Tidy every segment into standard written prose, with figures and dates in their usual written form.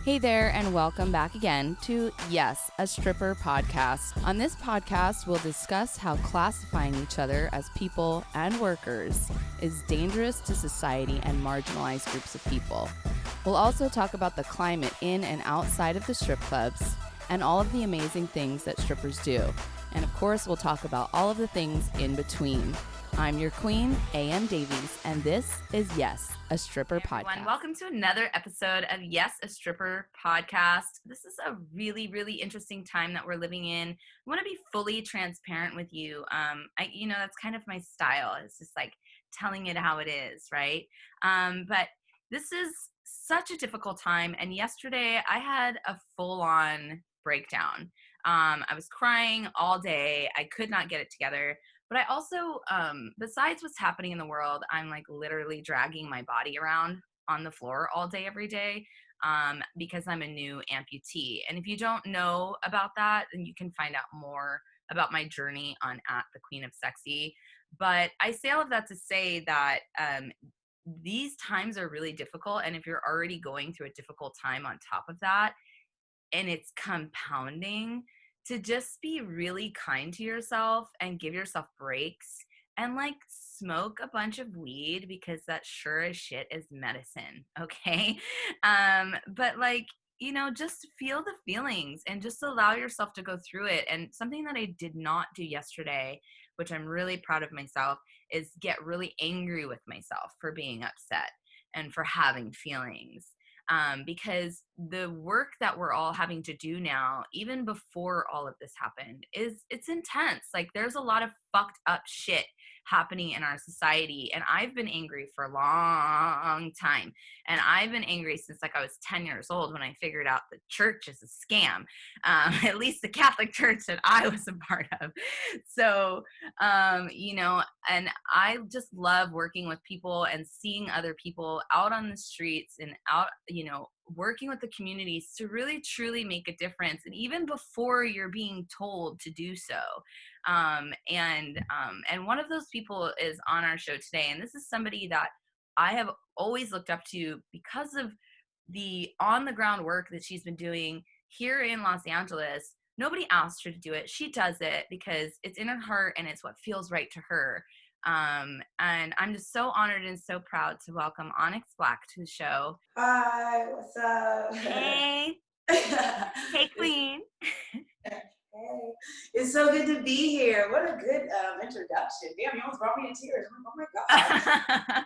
Hey there, and welcome back again to YAS, a stripper podcast. On this podcast, we'll discuss how classifying each other as people and workers is dangerous to society and marginalized groups of people. We'll also talk about the climate in and outside of the strip clubs and all of the amazing things that strippers do. And of course, we'll talk about all of the things in between. I'm your queen, A.M. Davies, and this is YAS, a stripper podcast. Welcome to another episode of YAS, a stripper podcast. This is a really, really interesting time that we're living in. I want to be fully transparent with you. That's kind of my style. It's just like telling it how it is, right? But this is such a difficult time. And yesterday I had a full-on breakdown. I was crying all day. I could not get it together. But I also, besides what's happening in the world, I'm like literally dragging my body around on the floor all day, every day, because I'm a new amputee. And if you don't know about that, then you can find out more about my journey on @thequeenofsexy. But I say all of that to say that these times are really difficult. And if you're already going through a difficult time on top of that, and it's compounding, to just be really kind to yourself and give yourself breaks and like smoke a bunch of weed, because that sure as shit is medicine. Okay. But like, just feel the feelings and just allow yourself to go through it. And something that I did not do yesterday, which I'm really proud of myself, is get really angry with myself for being upset and for having feelings. Because the work that we're all having to do now, even before all of this happened, it's intense. Like there's a lot of fucked up shit happening in our society. And I've been angry for a long time. And I've been angry since like I was 10 years old, when I figured out the church is a scam, at least the Catholic Church that I was a part of. So, and I just love working with people and seeing other people out on the streets and out, working with the communities to really truly make a difference. And even before you're being told to do so. And one of those people is on our show today. And this is somebody that I have always looked up to because of the on the ground work that she's been doing here in Los Angeles. Nobody asked her to do it. She does it because it's in her heart and it's what feels right to her. And I'm just so honored and so proud to welcome Onyx Black to the show. Hi, what's up? Hey. Hey, queen. Hey, it's so good to be here. What a good introduction. Damn, you almost brought me to tears. Oh my God.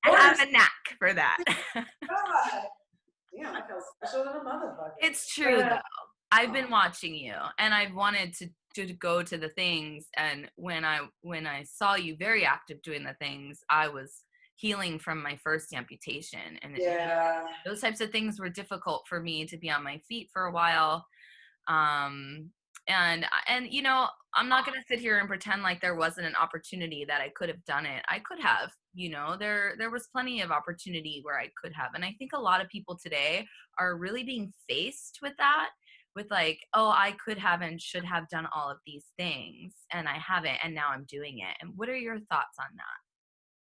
I have a knack for that. God. Damn, I feel special than a motherfucker. It's true though. I've been watching you, and I've wanted to go to the things. And when I saw you very active doing the things, I was healing from my first amputation, and those types of things were difficult for me to be on my feet for a while. And I'm not going to sit here and pretend like there wasn't an opportunity that I could have done it. I could have, there was plenty of opportunity where I could have. And I think a lot of people today are really being faced with that, with like, oh, I could have and should have done all of these things, and I haven't, and now I'm doing it. And what are your thoughts on that?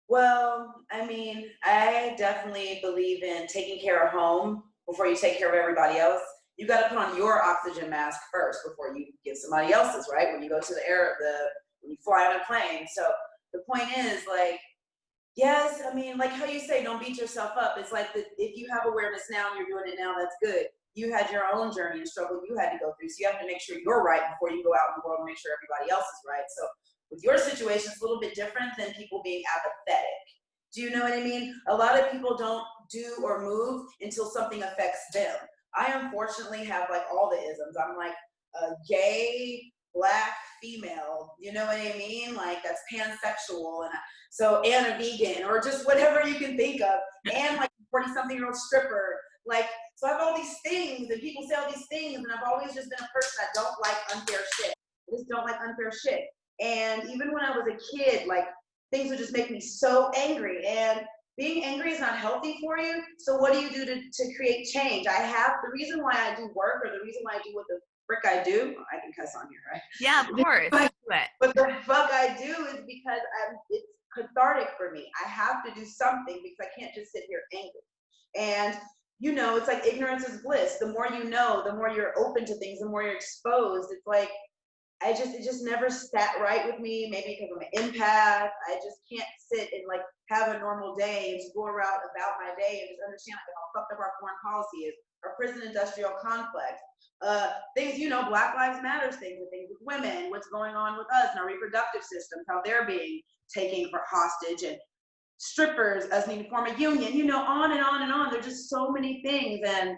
Well, I mean, I definitely believe in taking care of home before you take care of everybody else. You got to put on your oxygen mask first before you give somebody else's, right? When you go to when you fly on a plane. So the point is, like, yes, I mean, like how you say, don't beat yourself up. It's like if you have awareness now and you're doing it now, that's good. You had your own journey and struggle you had to go through. So you have to make sure you're right before you go out in the world and make sure everybody else is right. So with your situation, it's a little bit different than people being apathetic. Do you know what I mean? A lot of people don't do or move until something affects them. I unfortunately have like all the isms. I'm like a gay, Black female, you know what I mean? Like that's pansexual, and a vegan, or just whatever you can think of, and like 40-something-year-old stripper. Like, so I have all these things, and people say all these things, and I've always just been a person that don't like unfair shit. I just don't like unfair shit. And even when I was a kid, like things would just make me so angry, and being angry is not healthy for you. So what do you do to create change? The reason why I do work, or the reason why I do what the frick I do, I can cuss on here, right? Yeah, of course. What the fuck I do is because it's cathartic for me. I have to do something because I can't just sit here angry. And you know, it's like ignorance is bliss. The more you know, the more you're open to things, the more you're exposed. It's like, it just never sat right with me. Maybe because I'm an empath. I just can't sit and like have a normal day and just go around about my day and just understand like how fucked up our foreign policy is, our prison industrial complex, things, you know, Black Lives Matters things, and things with women, what's going on with us and our reproductive systems, how they're being taken for hostage, and strippers as needing to form a union, you know, on and on and on. There's just so many things. And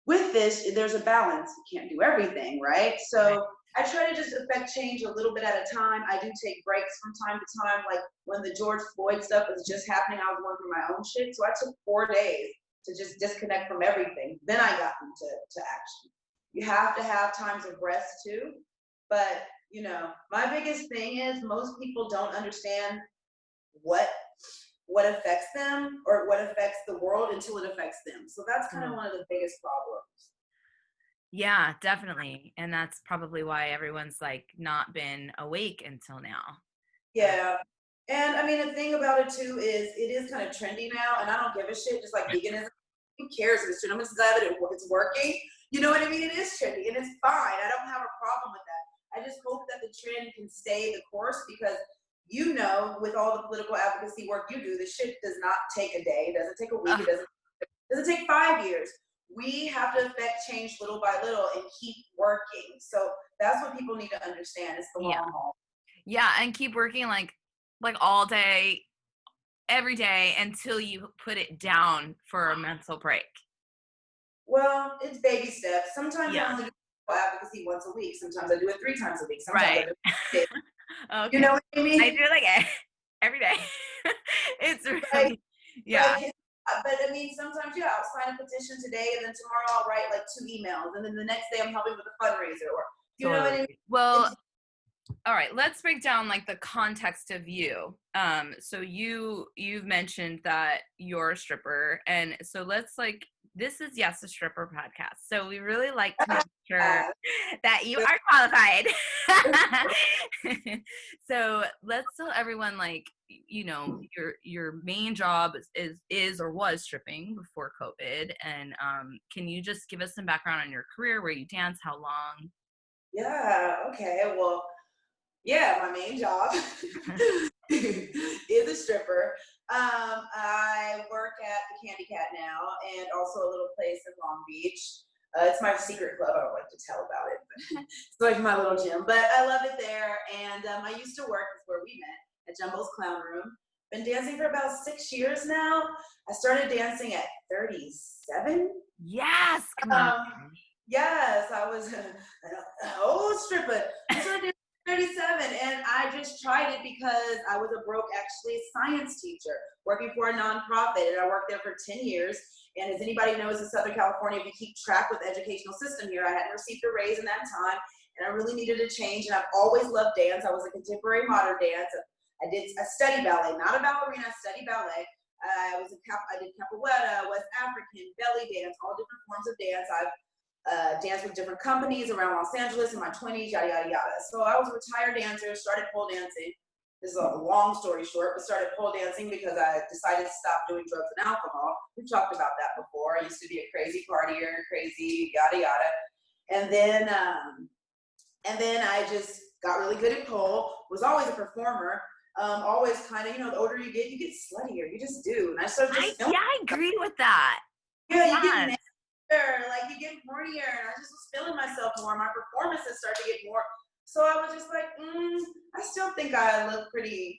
with this, there's a balance. You can't do everything, right? So I try to just affect change a little bit at a time. I do take breaks from time to time. Like when the George Floyd stuff was just happening, I was going through my own shit. So I took 4 days to just disconnect from everything. Then I got into action. You have to have times of rest too. But, you know, my biggest thing is most people don't understand what affects them or what affects the world until it affects them. So that's kind of one of the biggest problems. Yeah, definitely. And that's probably why everyone's like not been awake until now. Yeah. And I mean, the thing about it too is it is kind of trendy now, and I don't give a shit, just like veganism. Who cares if it's true? I'm just glad that it's working. You know what I mean? It is trendy and it's fine. I don't have a problem with that. I just hope that the trend can stay the course, because you know, with all the political advocacy work you do, this shit does not take a day. It doesn't take a week. It doesn't take 5 years. We have to affect change little by little and keep working. So that's what people need to understand. It's the long haul. Yeah, and keep working like all day, every day until you put it down for a mental break. Well, it's baby steps. Sometimes I only do advocacy once a week. Sometimes I do it 3 times a week. Sometimes I do it okay. You know what I mean? I do it like every day. It's really, but I mean, sometimes, I'll sign a petition today, and then tomorrow I'll write like 2 emails, and then the next day I'm helping with a fundraiser, or you know what I mean? Well, all right, let's break down like the context of you. So you've mentioned that you're a stripper, and so let's like, this is YAS, a stripper podcast. So we really like to make sure that you are qualified. So let's tell everyone, like, you know, your main job is or was stripping before COVID. And can you just give us some background on your career, where you dance, how long? Yeah, okay. Well, my main job is a stripper. I work at the Candy Cat now, and also a little place in Long Beach. It's my secret club. I don't like to tell about it, but it's like my little gym. But I love it there. And I used to work, that's where we met, at Jumbo's Clown Room. Been dancing for about 6 years now. I started dancing at 37. Yes, come on. Yes, I was an old stripper. I started 37, and I just tried it because I was a broke, actually, science teacher working for a nonprofit, and I worked there for 10 years. And as anybody knows, in Southern California, if you keep track with the educational system here, I hadn't received a raise in that time, and I really needed a change. And I've always loved dance. I was a contemporary modern dance. I studied ballet, not a ballerina. I studied ballet. I did capoeira, West African, belly dance, all different forms of dance. I've danced with different companies around Los Angeles in my 20s, yada, yada, yada. So I was a retired dancer, started pole dancing. This is a long story short, but started pole dancing because I decided to stop doing drugs and alcohol. We've talked about that before. I used to be a crazy partier, crazy yada, yada. And then I just got really good at pole, was always a performer. Always kind of, the older you get sluttier. You just do. And I started just I agree with that. Yeah, you get like you get hornier, and I just was feeling myself more. My performances started to get more. So I was just like, I still think I look pretty,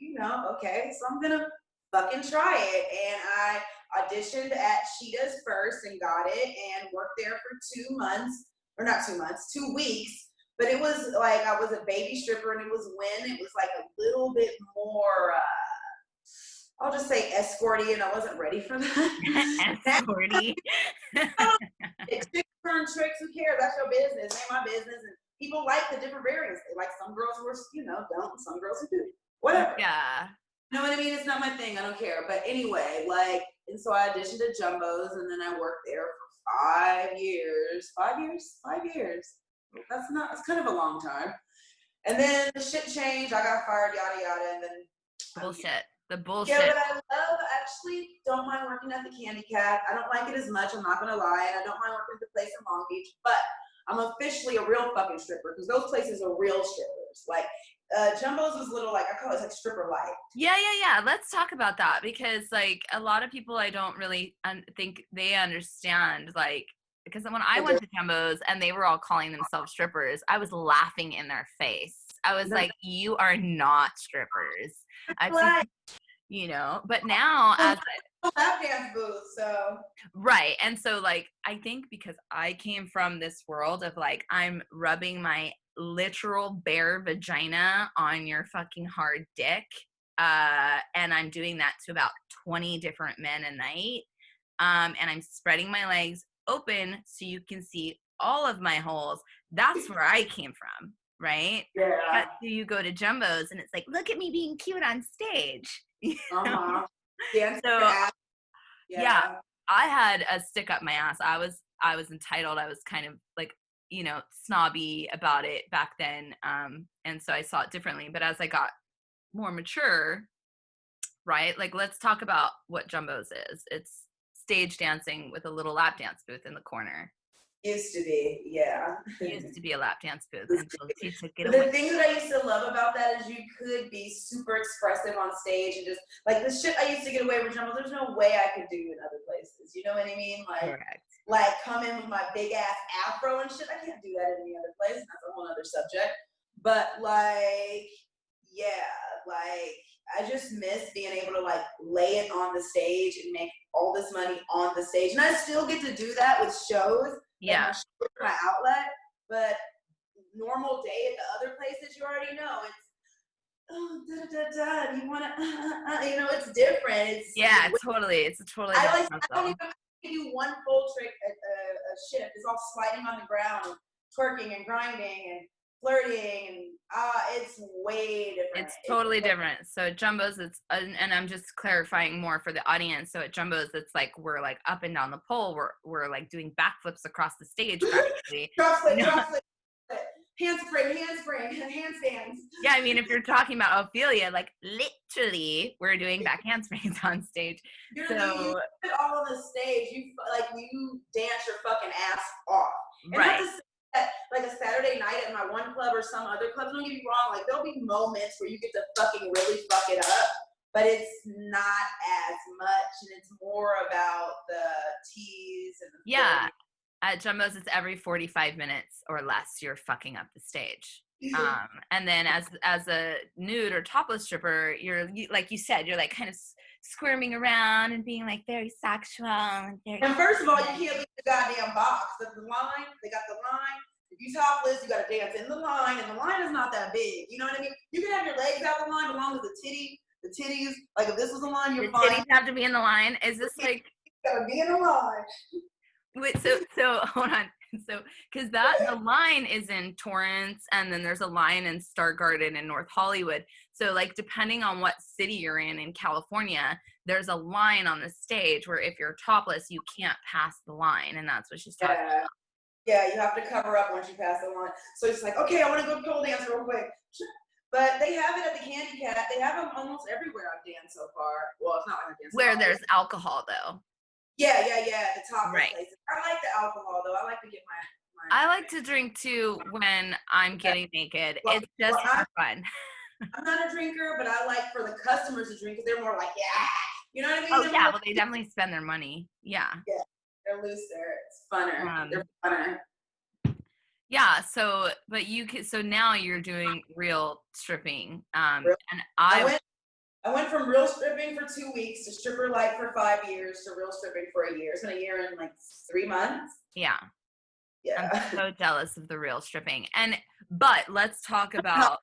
okay. So I'm gonna fucking try it. And I auditioned at Cheetah's first and got it, and worked there for 2 months, or not 2 months, 2 weeks. But it was like I was a baby stripper, and it was when it was like a little bit more. I'll just say escorty, and I wasn't ready for that. Escorty. Tricks, who cares? That's your business. Ain't my business. And people like the different variants. They like some girls who are, don't, some girls who do. Whatever. Yeah. You know what I mean? It's not my thing. I don't care. But anyway, and so I auditioned at Jumbo's, and then I worked there for 5 years. 5 years? 5 years. That's kind of a long time. And then the shit changed. I got fired, yada, yada, and then bullshit. The bullshit. Yeah, but actually don't mind working at the Candy Cat. I don't like it as much, I'm not gonna lie, and I don't mind working at the place in Long Beach, but I'm officially a real fucking stripper because those places are real strippers. Like, Jumbo's was little, like, I call it like stripper light. Yeah. Let's talk about that because, like, a lot of people I don't really think they understand, like, because when I went to Jumbo's and they were all calling themselves strippers, I was laughing in their face. I was like, you are not strippers. I've seen, you know, but now as lap dance booth, so right. And so, like, I think because I came from this world of, like, I'm rubbing my literal bare vagina on your fucking hard dick, and I'm doing that to about 20 different men a night, and I'm spreading my legs open so you can see all of my holes. That's where I came from, right? yeah. But you go to Jumbo's and it's like, look at me being cute on stage. You know? So yeah, I had a stick up my ass. I was entitled. I was kind of like, you know, snobby about it back then. And so I saw it differently. But as I got more mature, right? Like, let's talk about what Jumbo's is. It's stage dancing with a little lap dance booth in the corner. Used to be, yeah. Used to be a lap dance booth until she took it But away. the thing that I used to love about that is you could be super expressive on stage and just like the shit I used to get away with Jumbo, there's no way I could do in other places. You know what I mean? Like, Correct. like come in with my big ass afro and shit. I can't do that in any other place. That's a whole other subject. But like, yeah, like I just miss being able to like lay it on the stage and make all this money on the stage. And I still get to do that with shows. Yeah. Like my outlet, but normal day at the other places, you already know it's do you want to you know, it's different. It's a totally I different I don't even do one full trick at a shift. It's all sliding on the ground and twerking and grinding and flirting and it's way different. It's totally different. So at Jumbo's, it's and I'm just clarifying more for the audience. So at Jumbo's, it's like we're like up and down the pole. We're like doing backflips across the stage practically. Drop flip, handspring, handstands. Yeah, I mean, if you're talking about Ophelia, like literally, we're doing back handsprings on stage. You so do it all on the stage. You dance your fucking ass off. And right. not to say that, like a Saturday night at my one club or some other clubs, don't get me wrong, like there'll be moments where you get to fucking really fuck it up, but it's not as much, and it's more about the tease and the yeah. At Jumbo's, it's every 45 minutes or less you're fucking up the stage. And then as a nude or topless stripper, you're like you said, you're like kind of squirming around and being like very sexual and very. And first of all, you can't leave the goddamn box. The line, they got the line. If you topless, you gotta dance in the line, and the line is not that big. You know what I mean? You can have your legs out the line, but long as the titties, like if this was the line, you're fine. The titties have to be in the line. Is this like? Gotta be in the line. Wait, so hold on. So, because the line is in Torrance, and then there's a line in Star Garden in North Hollywood. So, like, depending on what city you're in California, there's a line on the stage where if you're topless, you can't pass the line, and that's what she's talking about. Yeah, you have to cover up once you pass the line. So it's like, okay, I want to go pole dance real quick. But they have it at the Candy Cat. They have them almost everywhere I've danced so far. Well, it's not like I've danced. Where there's alcohol, though. Yeah, the top right. places. I like the alcohol though. I like to get my I like to drink too when I'm getting naked. It's just for fun. I'm not a drinker, but I like for the customers to drink because they're more like, yeah, you know what I mean? Oh yeah, well they definitely spend their money. Yeah. Yeah, they're looser. It's funner. They're funner. Yeah. So, but so now you're doing real stripping. And I went from real stripping for 2 weeks to stripper light for 5 years to real stripping for a year. It's been a year and like 3 months. Yeah. Yeah. I'm so jealous of the real stripping. But let's talk about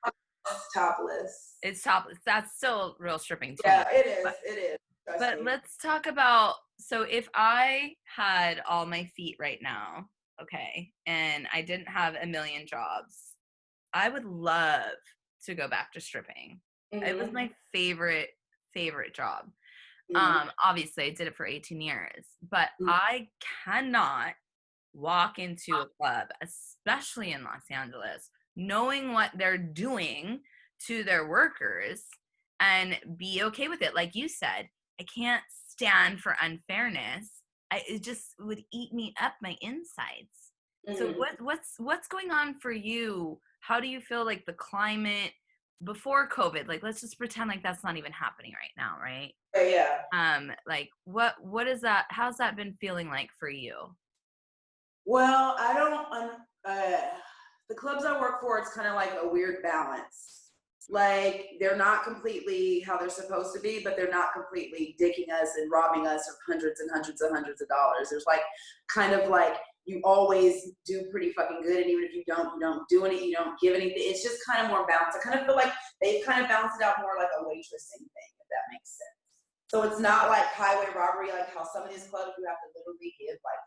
topless. It's topless. That's still real stripping too. Yeah, it is. It is. But let's talk about, so if I had all my feet right now, okay, and I didn't have a million jobs, I would love to go back to stripping. Mm-hmm. It was my favorite job. Mm-hmm. Obviously I did it for 18 years, but I cannot walk into a club, especially in Los Angeles, knowing what they're doing to their workers and be okay with it. Like you said, I can't stand for unfairness. It just would eat me up my insides. So what's going on for you? How do you feel like the climate before COVID? Like, let's just pretend like that's not even happening right now, right? Yeah. Like what is that? How's that been feeling like for you? Well, I don't, the clubs I work for, it's kind of like a weird balance. Like, they're not completely how they're supposed to be, but they're not completely dicking us and robbing us of hundreds and hundreds and hundreds of dollars. There's like, kind of like, you always do pretty fucking good. And even if you don't do any, you don't give anything. It's just kind of more balanced. I kind of feel like they've kind of balanced it out more like a waitressing thing, if that makes sense. So it's not like highway robbery, like how some of these clubs you have to literally give like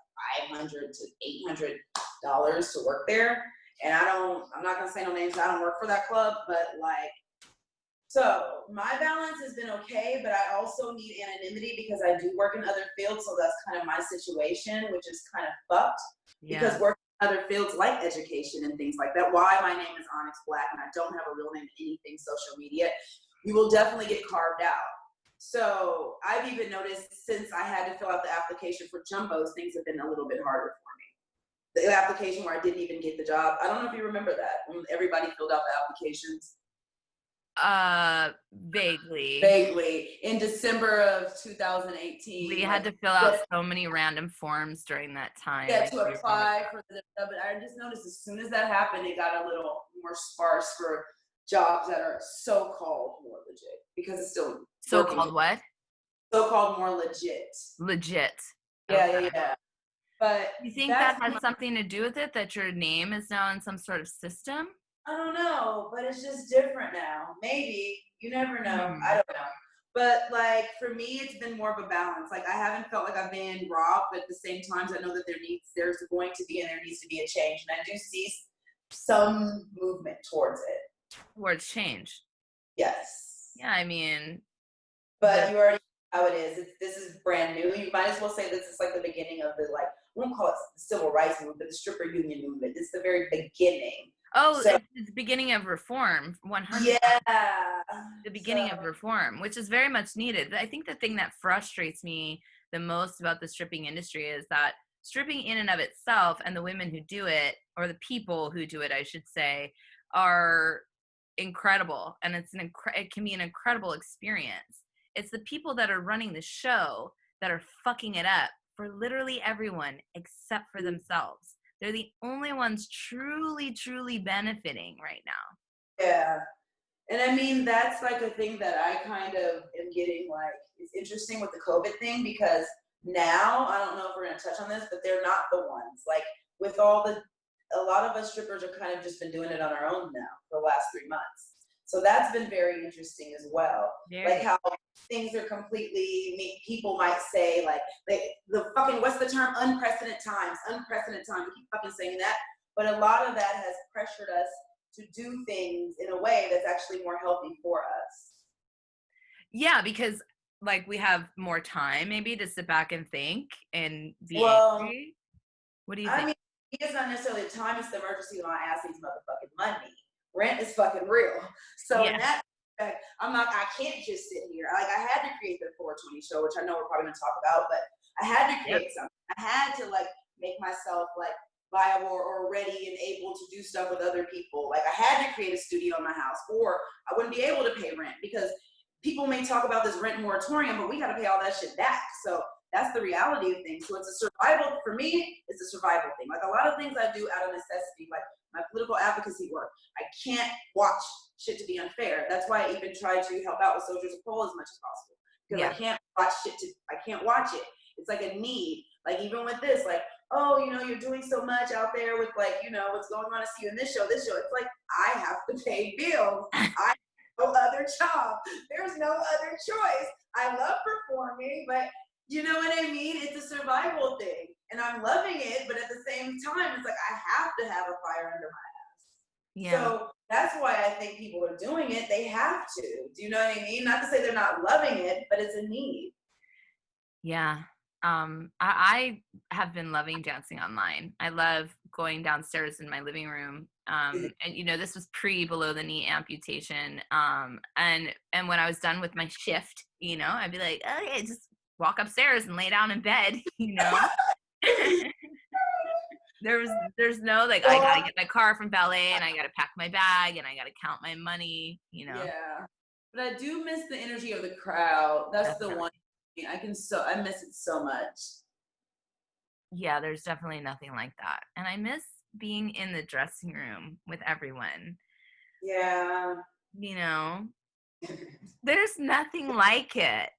$500 to $800 to work there. And I'm not gonna say no names. I don't work for that club, but like, so my balance has been okay, but I also need anonymity because I do work in other fields. So that's kind of my situation, which is kind of fucked because working in other fields like education and things like that. Why my name is Onyx Black and I don't have a real name in anything social media, you will definitely get carved out. So I've even noticed since I had to fill out the application for Jumbos, things have been a little bit harder for me. The application where I didn't even get the job. I don't know if you remember that when everybody filled out the applications. Vaguely. In December of 2018. We had to fill out so many random forms during that time. Yeah, to apply for the, but I just noticed as soon as that happened, it got a little more sparse for jobs that are so-called more legit because it's still so-called what? So-called more legit. Legit. Yeah. But you think that has something to do with it, that your name is now in some sort of system? I don't know, but it's just different now. Maybe. You never know. I don't know. But like for me, it's been more of a balance. Like I haven't felt like I've been robbed, but at the same time, I know that there's going to be and there needs to be a change. And I do see some movement towards it. Towards change. Yes. Yeah, I mean. But you already know how it is. This is brand new. You might as well say this is like the beginning of the, like, I won't call it the civil rights movement, but the stripper union movement. It's the very beginning. Oh, so, it's the beginning of reform, 100%. Yeah. The beginning of reform, which is very much needed. I think the thing that frustrates me the most about the stripping industry is that stripping in and of itself and the women who do it, or the people who do it, I should say, are incredible. And it can be an incredible experience. It's the people that are running the show that are fucking it up for literally everyone except for themselves. They're the only ones truly, truly benefiting right now. Yeah. And I mean, that's like a thing that I kind of am getting, like, it's interesting with the COVID thing because now, I don't know if we're going to touch on this, but they're not the ones. Like, with a lot of us strippers are kind of just been doing it on our own now for the last 3 months. So that's been very interesting as well. Like how things are completely, people might say like the fucking, what's the term? Unprecedented times. We keep fucking saying that. But a lot of that has pressured us to do things in a way that's actually more healthy for us. Yeah, because like we have more time maybe to sit back and think and be angry. What do you think? I mean, it's not necessarily time, it's the emergency when I ask these motherfucking money. Rent is fucking real. So in that respect, I can't just sit here. Like I had to create the 420 show, which I know we're probably gonna talk about, but I had to create something. I had to like make myself like viable or ready and able to do stuff with other people. Like I had to create a studio in my house or I wouldn't be able to pay rent because people may talk about this rent moratorium, but we gotta pay all that shit back. So that's the reality of things. So it's a survival, for me, it's a survival thing. Like a lot of things I do out of necessity, like my political advocacy work, I can't watch shit to be unfair. That's why I even try to help out with Soldiers of Coal as much as possible. Because I can't watch I can't watch it. It's like a need. Like even with this, like, oh, you know, you're doing so much out there with like, you know, what's going on to see you in this show. It's like, I have to pay bills. I have no other job. There's no other choice. I love performing, but you know what I mean? It's a survival thing. And I'm loving it, but at the same time, it's like I have to have a fire under my ass. Yeah. So that's why I think people are doing it. They have to. Do you know what I mean? Not to say they're not loving it, but it's a need. Yeah. I have been loving dancing online. I love going downstairs in my living room. And this was below the knee amputation. And when I was done with my shift, I'd be like, okay, just walk upstairs and lay down in bed, There's no like, I gotta get my car from ballet and I gotta pack my bag and I gotta count my money, Yeah. But I do miss the energy of the crowd. That's the one thing. I miss it so much. Yeah, there's definitely nothing like that. And I miss being in the dressing room with everyone. Yeah. There's nothing like it.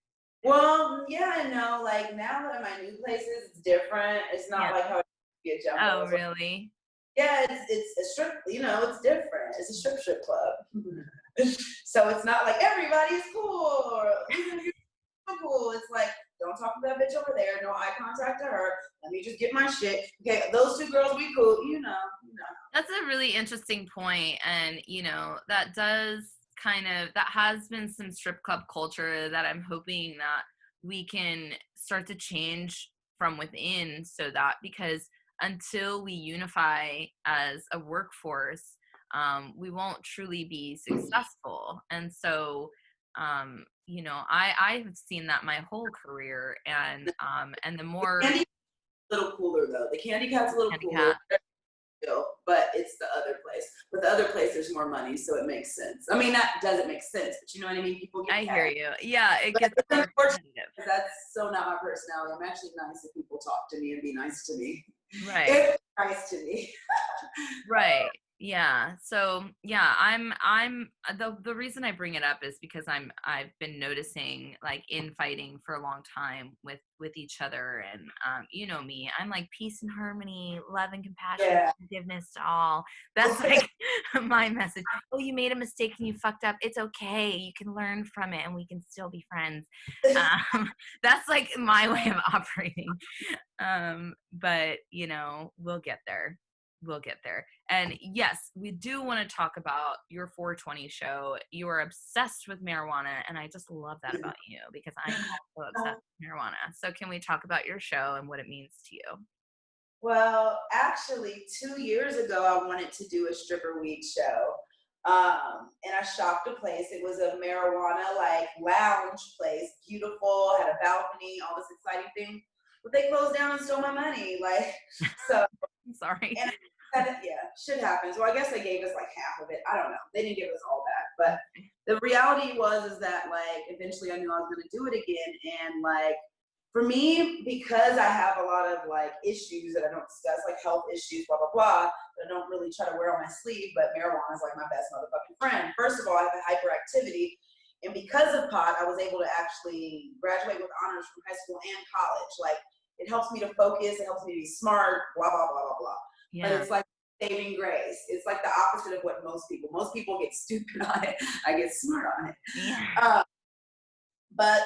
Well, yeah, I know. Like now that I'm at my new places, it's different. It's not like how it used to be a jumbo. Oh, really? Yeah, it's a strip. It's different. It's a strip club. So it's not like everybody's cool or cool. It's like, don't talk to that bitch over there. No eye contact to her. Let me just get my shit. Okay, those two girls be cool. That's a really interesting point, and that has been some strip club culture that I'm hoping that we can start to change from within, so that because until we unify as a workforce, we won't truly be successful. And so I've seen that my whole career, and the more Candy a little cooler though. The Candy Cat's a little cooler. But it's the other place. With the other place, there's more money, so it makes sense. I mean, that doesn't make sense, but you know what I mean? People get I hear you. Yeah, it gets more competitive. That's so not my personality. I'm actually nice if people talk to me and be nice to me. Right. If they're nice to me. Right. Yeah. So yeah, I'm the reason I bring it up is because I've been noticing, like, infighting for a long time with each other, and me, I'm like peace and harmony, love and compassion, forgiveness to all. That's like my message. Oh, you made a mistake and you fucked up. It's okay. You can learn from it and we can still be friends. That's like my way of operating. But we'll get there. And yes, we do want to talk about your 420 show. You are obsessed with marijuana, and I just love that about you, because I'm also obsessed with marijuana. So can we talk about your show and what it means to you? Well, actually 2 years ago, I wanted to do a stripper weed show. And I shopped a place. It was a marijuana lounge place, beautiful, had a balcony, all this exciting thing. But they closed down and stole my money. So I'm sorry. And shit happens. Well, I guess they gave us half of it. I don't know. They didn't give us all that. But the reality is that eventually I knew I was gonna do it again. And for me, because I have a lot of issues that I don't discuss, health issues, blah blah blah, that I don't really try to wear on my sleeve, but marijuana is my best motherfucking friend. First of all, I have a hyperactivity, and because of pot, I was able to actually graduate with honors from high school and college. It helps me to focus, it helps me to be smart, blah blah blah blah blah. Yeah. But it's saving grace. It's the opposite of what most people get stupid on it. I get smart on it. Yeah. But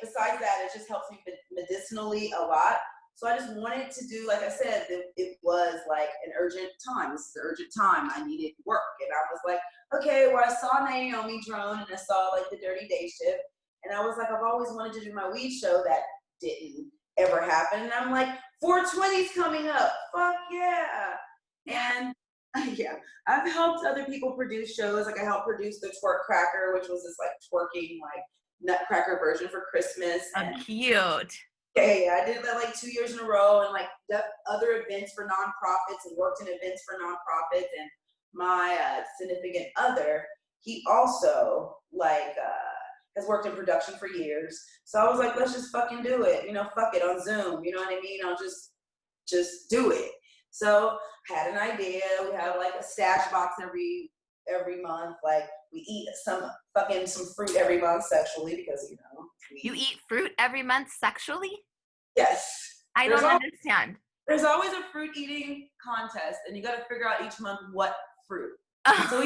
besides that, it just helps me medicinally a lot. So I just wanted to do, like I said, it was an urgent time. This is an urgent time. I needed work. And I was okay, well, I saw Naomi Drone and I saw the Dirty Day Shift. And I was I've always wanted to do my weed show. That didn't ever happen. And I'm 420's coming up. Fuck yeah. And yeah, I've helped other people produce shows. I helped produce the Twerk Cracker, which was this twerking nutcracker version for Christmas. And cute. Yeah, I did that 2 years in a row, and done other events for nonprofits and worked in events for nonprofits. And my significant other, he also has worked in production for years. So I was let's just fucking do it. Fuck it on Zoom. You know what I mean? I'll just do it. So I had an idea. We have a stash box every month. We eat some fruit every month sexually, because you eat fruit every month sexually? Yes. I don't understand. There's always a fruit eating contest, and you got to figure out each month what fruit. So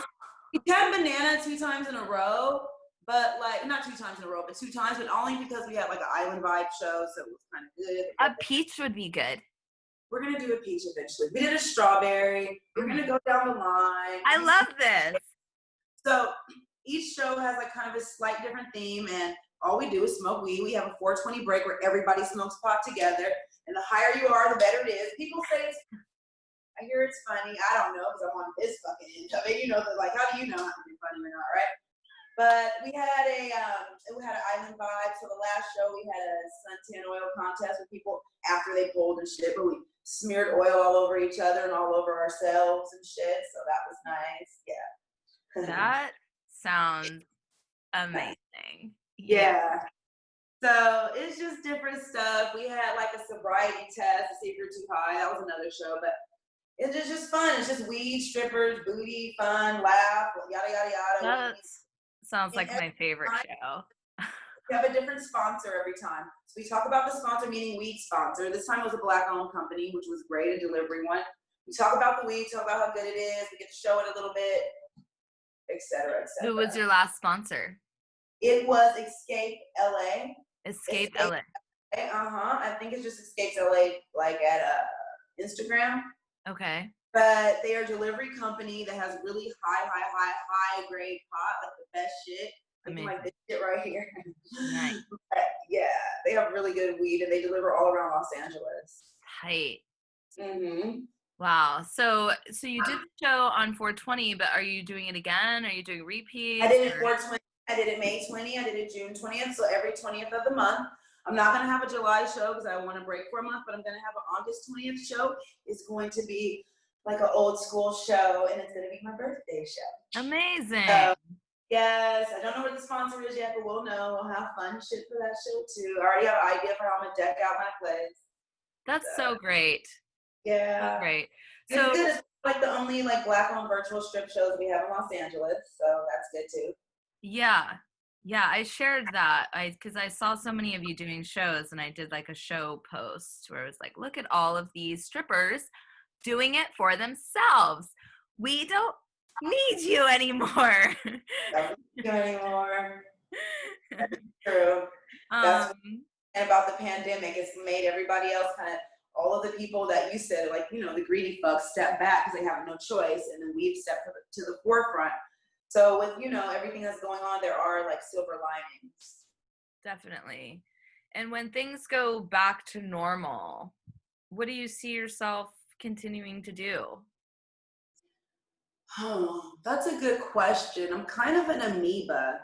we had banana 2 times in a row, but not 2 times in a row, but 2 times, but only because we had an island vibe show, so it was kind of good. A peach would be good. We're gonna do a peach eventually. We did a strawberry. We're gonna go down the line. I love this. So each show has kind of a slight different theme, and all we do is smoke weed. We have a 420 break where everybody smokes pot together. And the higher you are, the better it is. People say I hear it's funny. I don't know because I'm on this fucking end of it. You know, like, how do you know how to be funny or not, right? But we had an island vibe. So the last show we had a suntan oil contest with people after they pulled and shit, but we smeared oil all over each other and all over ourselves and shit. So that was nice. Yeah. That sounds amazing. Yeah. So it's just different stuff. We had like a sobriety test to see if you're too high. That was another show, but it's just fun. It's just weed, strippers, booty, fun, laugh, yada yada yada. That sounds like my favorite show. We have a different sponsor every time. So we talk about the sponsor, meaning weed sponsor. This time it was a Black-owned company, which was great, a delivery one. We talk about the weed, talk about how good it is. We get to show it a little bit, et cetera, et cetera. Who was your last sponsor? It was Escape LA. Escape LA. I think it's just Escape LA, like at Instagram. Okay. But they are a delivery company that has really high grade pot, like the best shit. Like this shit right here. Nice. Yeah, they have really good weed and they deliver all around Los Angeles. Tight. Mm-hmm. Wow. So you did the show on 420, but are you doing it again? Are you doing repeats? I did it 420. I did it May 20. I did it June 20th. So every 20th of the month. I'm not going to have a July show because I want to break for a month, but I'm going to have an August 20th show. It's going to be like an old school show, and it's going to be my birthday show. Amazing. Yes, I don't know where the sponsor is yet, but we'll know. We'll have fun shit for that show too. I already have an idea for how I'm going to deck out my place. That's so great. Yeah. So great. So it's good. It's like the only like Black-owned virtual strip shows we have in Los Angeles, so that's good too. Yeah. Yeah, I shared that because I saw so many of you doing shows, and I did like a show post where it was like, look at all of these strippers doing it for themselves. We don't need you anymore. Don't need you anymore. That's true. That's and about the pandemic, it's made everybody else kind of, all of the people that you said, like, you know, the greedy fucks step back because they have no choice, and then we've stepped to the forefront. So with, you know, everything that's going on, there are like silver linings. Definitely. And when things go back to normal, what do you see yourself continuing to do? Oh, that's a good question. I'm kind of an amoeba.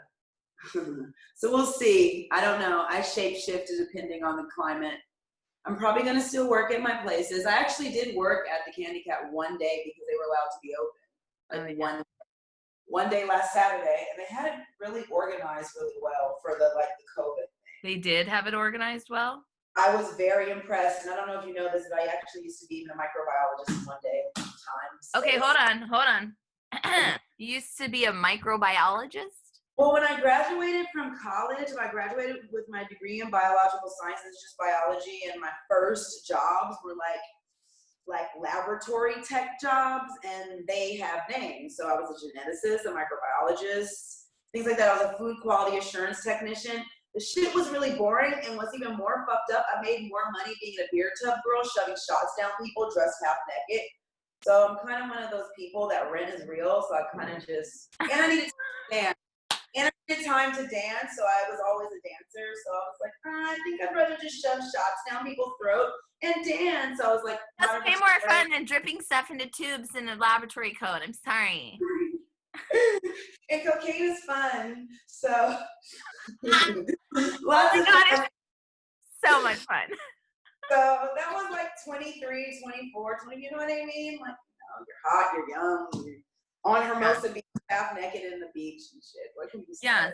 So we'll see. I don't know. I shape-shift depending on the climate. I'm probably going to still work at my places. I actually did work at the Candy Cat one day because they were allowed to be open. Like one day last Saturday, and they had it really organized really well for the COVID thing. They did have it organized well? I was very impressed, and I don't know if you know this, but I actually used to be even a microbiologist one day at time. So. Okay, hold on. You used to be a microbiologist? Well, when I graduated from college, I graduated with my degree in biological sciences, just biology, and my first jobs were like laboratory tech jobs, and they have names. So I was a geneticist, a microbiologist, things like that. I was a food quality assurance technician. The shit was really boring, and what's even more fucked up, I made more money being a beer tub girl, shoving shots down people dressed half naked. So I'm kind of one of those people that rent is real, so I kind of just, and I needed to dance. And I needed time to dance, so I was always a dancer. So I was like, I think I'd rather just shove shots down people's throat and dance. So I was like, that's way more fun than dripping stuff into tubes in a laboratory coat. I'm sorry. And cocaine is fun. So oh my God, it's so much fun. So that was like 23, 24, 20, you know what I mean? Like, you know, you're hot, you're young, you're on Hermosa Beach, half naked in the beach and shit. What can you say? Yes.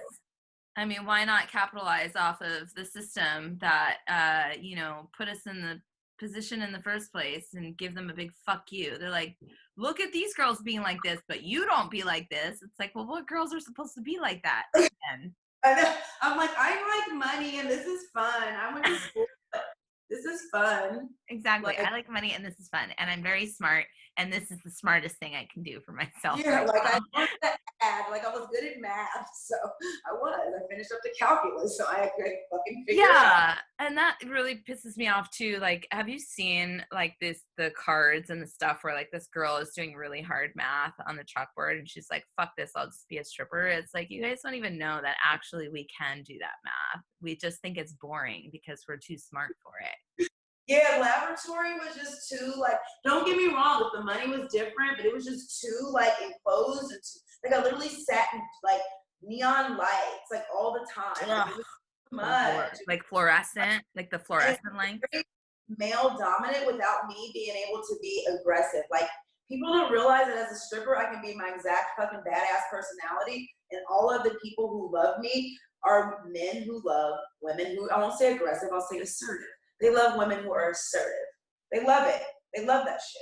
I mean, why not capitalize off of the system that, put us in the position in the first place and give them a big fuck you? They're like, look at these girls being like this, but you don't be like this. It's like, well, what girls are supposed to be like that? I'm like, I like money and this is fun. I went to school. This is fun. Exactly. I like money and this is fun. And I'm very smart. And this is the smartest thing I can do for myself. Yeah, right like now. I want the Like I was good at math, so I finished up the calculus, so I could fucking figure it out. Yeah, and that really pisses me off too. Like, have you seen like the cards and the stuff where like this girl is doing really hard math on the chalkboard and she's like, fuck this, I'll just be a stripper. It's like, you guys don't even know that actually we can do that math. We just think it's boring because we're too smart for it. Yeah, laboratory was just too, like, don't get me wrong, if the money was different, but it was just too, like, enclosed. And too, like, I literally sat in, like, neon lights, like, all the time. Like, it was too much. Like fluorescent, like the fluorescent lights. Male dominant without me being able to be aggressive. Like, people don't realize that as a stripper, I can be my exact fucking badass personality, and all of the people who love me are men who love women who, I won't say aggressive, I'll say assertive. They love women who are assertive. They love it. They love that shit.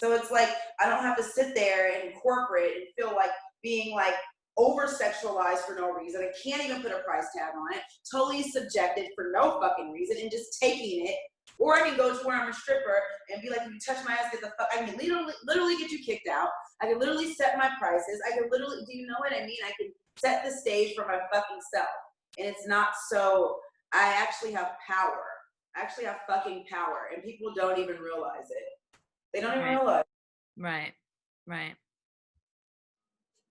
So it's like, I don't have to sit there and corporate and feel like being like over-sexualized for no reason. I can't even put a price tag on it. Totally subjected for no fucking reason and just taking it. Or I can go to where I'm a stripper and be like, if you touch my ass, get the fuck. I can literally get you kicked out. I can literally set my prices. I can literally, do you know what I mean? I can set the stage for my fucking self. And it's not so, I actually have power. I actually have fucking power, and people don't even realize it. They don't even realize. Right.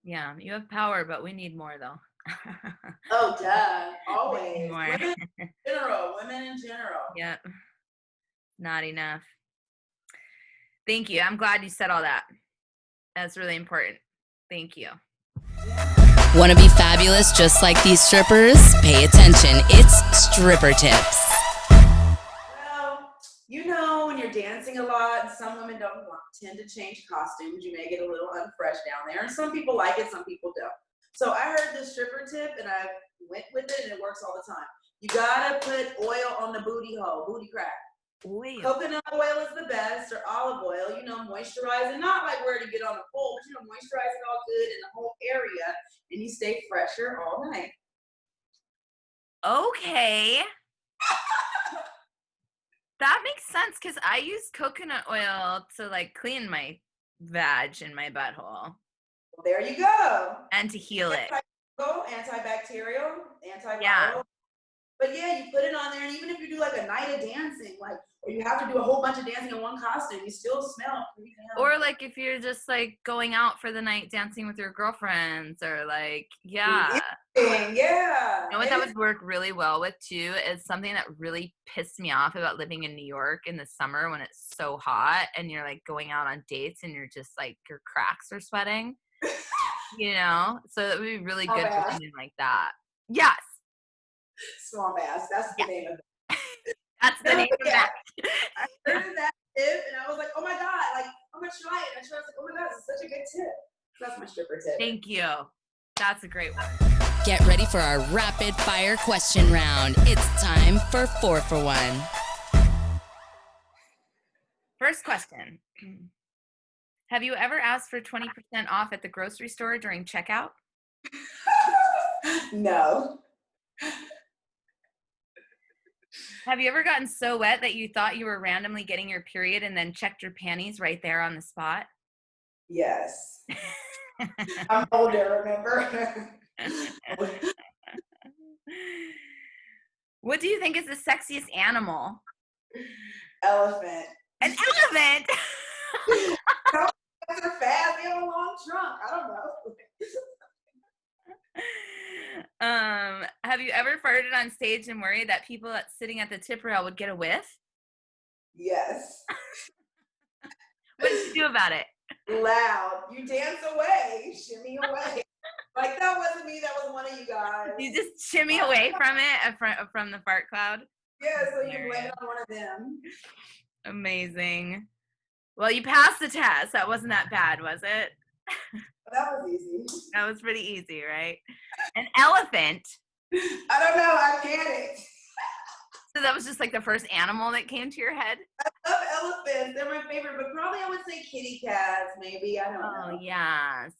Yeah, you have power, but we need more though. Oh, duh. Always. More. Women in general. Yep. Not enough. Thank you. I'm glad you said all that. That's really important. Thank you. Want to be fabulous just like these strippers? Pay attention. It's stripper tips. Well, you know, when you're dancing a lot, some women don't tend to change costumes. You may get a little unfresh down there. And some people like it, some people don't. So I heard this stripper tip and I went with it, and it works all the time. You gotta put oil on the booty hole, booty crack. Oil. Coconut oil is the best, or olive oil, you know, moisturizing, not like where to get on the pole, but you know, moisturize it all good in the whole area, and you stay fresher all night. Okay. That makes sense because I use coconut oil to like clean my vag and my butthole. Well, there you go. And to heal it. Antibacterial, antiviral. Yeah. But yeah, you put it on there, and even if you do like a night of dancing, like, or you have to do a whole bunch of dancing in one costume, you still smell pretty damn. Or like if you're just like going out for the night dancing with your girlfriends, or like, yeah. Yeah. You know what that would work really well with too is something that really pissed me off about living in New York in the summer when it's so hot and you're like going out on dates and you're just like your cracks are sweating. You know? So it would be really good for something like that. Yes. Swamp ass. That's the name of it. That's the name of that. I heard that tip and I was like, oh my God, like, I'm gonna try it. And I was like, oh my God, this is such a good tip. That's my stripper tip. Thank you. That's a great one. Get ready for our rapid fire question round. It's time for 4 for 1. First question. Have you ever asked for 20% off at the grocery store during checkout? No. Have you ever gotten so wet that you thought you were randomly getting your period and then checked your panties right there on the spot? Yes. I'm older, remember? What do you think is the sexiest animal? Elephant. An elephant? They're fast. They have a long trunk. I don't know. Have you ever farted on stage and worried that people sitting at the tip rail would get a whiff? Yes. What did you do about it? Loud. You dance away. Shimmy away. Like, that wasn't me. That was one of you guys. You just shimmy away from it, from the fart cloud? Yeah, so you blame it on one of them. Amazing. Well, you passed the test. That wasn't that bad, was it? That was easy. That was pretty easy, right? An elephant. I don't know. I panicked. So that was just like the first animal that came to your head? I love elephants. They're my favorite, but probably I would say kitty cats, maybe. I don't know. Oh, yes.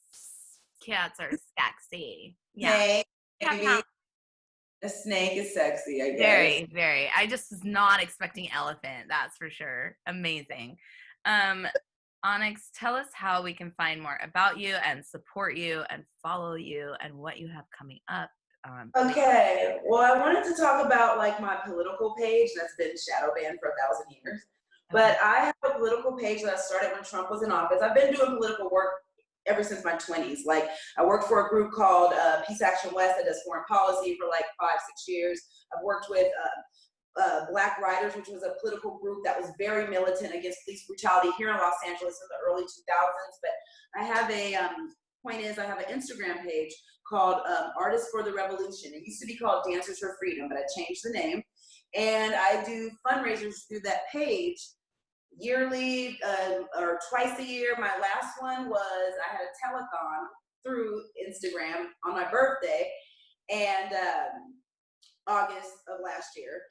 Cats are sexy. Yeah. Maybe. A snake is sexy, I guess. Very, very. I just was not expecting elephant. That's for sure. Amazing. Onyx, tell us how we can find more about you and support you and follow you and what you have coming up. Okay, well, I wanted to talk about like my political page that's been shadow banned for 1,000 years. But I have a political page that I started when Trump was in office. I've been doing political work ever since my 20s. Like, I worked for a group called Peace Action West that does foreign policy for like 5-6 years. I've worked with Black Riders, which was a political group that was very militant against police brutality here in Los Angeles in the early 2000s. But I have I have an Instagram page called Artists for the Revolution. It used to be called Dancers for Freedom, but I changed the name. And I do fundraisers through that page yearly or twice a year. My last one was I had a telethon through Instagram on my birthday, and August of last year,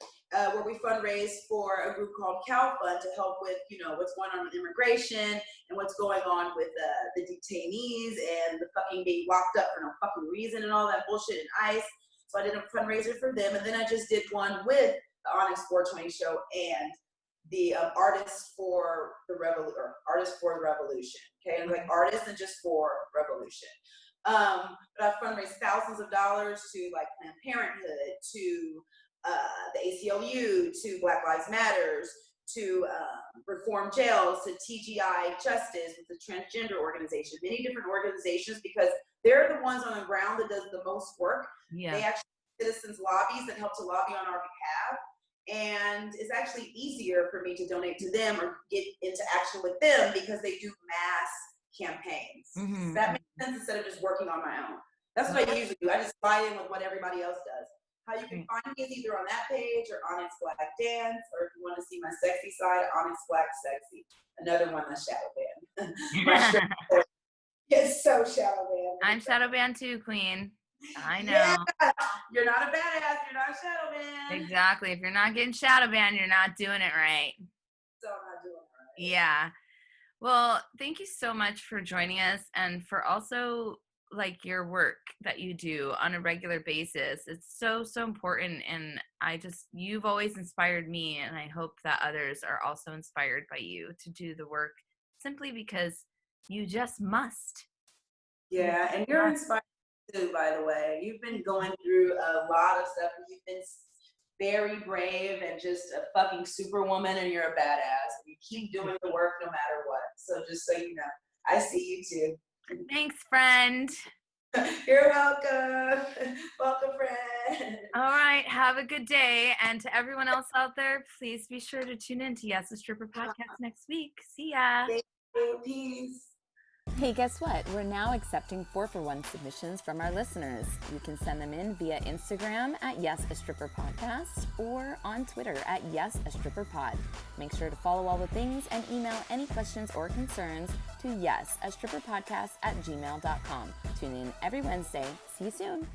where we fundraised for a group called Cal Fund to help with, what's going on with immigration and what's going on with the detainees and the fucking being locked up for no fucking reason and all that bullshit in ICE. So I did a fundraiser for them, and then I just did one with the Onyx 420 show and the Artists for the Revolution. Okay, and like artists and just for revolution. But I've fundraised thousands of dollars to like Planned Parenthood, to the ACLU, to Black Lives Matters, to Reform Jails, to TGI Justice, with the transgender organization, many different organizations, because they're the ones on the ground that does the most work. Yeah. They actually have citizens lobbies that help to lobby on our behalf. And it's actually easier for me to donate to them or get into action with them because they do mass campaigns. Mm-hmm. That makes sense, instead of just working on my own. That's what I usually do. I just buy in with what everybody else does. How you can find me is either on that page or Onyx Black Dance, or if you want to see my sexy side, Onyx Black Sexy. Another one that's shadow banned. It's so shadow banned. I'm shadow banned too, Queen. I know. Yeah. You're not a badass. You're not shadow banned. Exactly. If you're not getting shadow banned, you're not doing it right. So I'm not doing it right. Yeah. Well, thank you so much for joining us, and for also like your work that you do on a regular basis. It's so important, and you've always inspired me, and I hope that others are also inspired by you to do the work, simply because you just must. Yeah, and you're inspired too, by the way. You've been going through a lot of stuff, and you've been very brave and just a fucking superwoman, and you're a badass. You keep doing the work no matter what. So just so you know, I see you too. Thanks, friend. You're welcome. Welcome, friend. All right. Have a good day. And to everyone else out there, please be sure to tune in to YAS, a Stripper podcast next week. See ya. Thank you. Peace. Hey, guess what? We're now accepting 4-for-1 submissions from our listeners. You can send them in via Instagram at YAS, a Stripper Podcast, or on Twitter at YAS, a Stripper Pod. Make sure to follow all the things and email any questions or concerns to YAS, a Stripper Podcast at gmail.com. Tune in every Wednesday. See you soon.